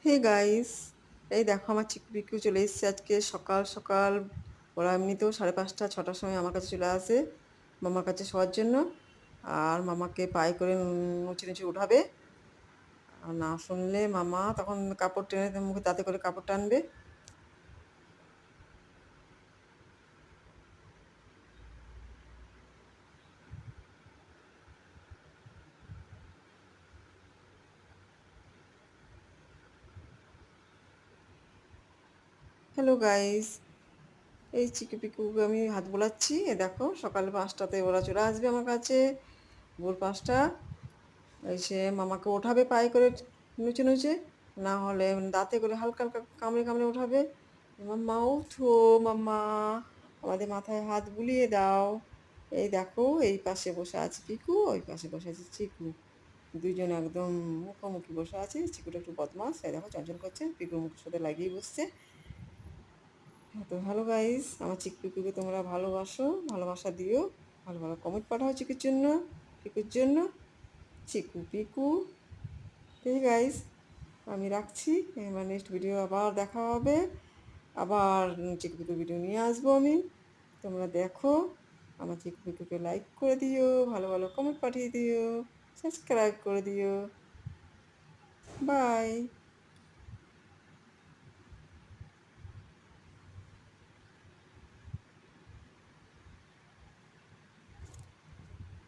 Hey guys, এই দেখো আমার চিকু পিকু চলে এসেছে আজকে সকাল সকাল। ওরা এমনিতেও 5:30 6টার সময় আমার কাছে চলে আসে মামার কাছে শোয়ার জন্য। আর মামাকে পায়ে করে মুছে নিচে উঠাবে। আর না শুনলে মামা তখন কাপড় টেনে মুখে তাতে করে কাপড় টানবে। হ্যালো গাইস, এই চিকু পিকুকে আমি হাত বোলাচ্ছি। এ দেখো সকাল 5টাতে ওরা চলে আসবে আমার কাছে, ভোর 5টা। এসে মামাকে ওঠাবে পায়ে করে নুচে নুচে, না হলে দাঁতে করে হালকা হালকা কামড়ে কামড়ে ওঠাবে। মাম্মা উঠো, মাম্মা আমাদের মাথায় হাত বুলিয়ে দাও। এই দেখো এই পাশে বসে আছে পিকু, ওই পাশে বসে আছে চিকু। দুইজন একদম মুখোমুখি বসে আছে। চিকুটা একটু বদমাস, এই দেখো চঞ্চল করছে, পিকুর মুখের সাথে লাগিয়ে বসছে। তো ভালো গাইস, আমার চিকু পিকুকে তোমরা ভালোবাসো, ভালোবাসা দিও, ভালো ভালো কমেন্ট পাঠাও চিকুর জন্য, পিকুর জন্য। চিকু পিকু, ঠিক গাইস, আমি রাখছি। এবার নেক্সট ভিডিও আবার দেখা হবে। আবার চিকু পিকু ভিডিও নিয়ে আসবো আমি। তোমরা দেখো, আমার চিকু পিকুকে লাইক করে দিও, ভালো ভালো কমেন্ট পাঠিয়ে দিও, সাবস্ক্রাইব করে দিও। বাই।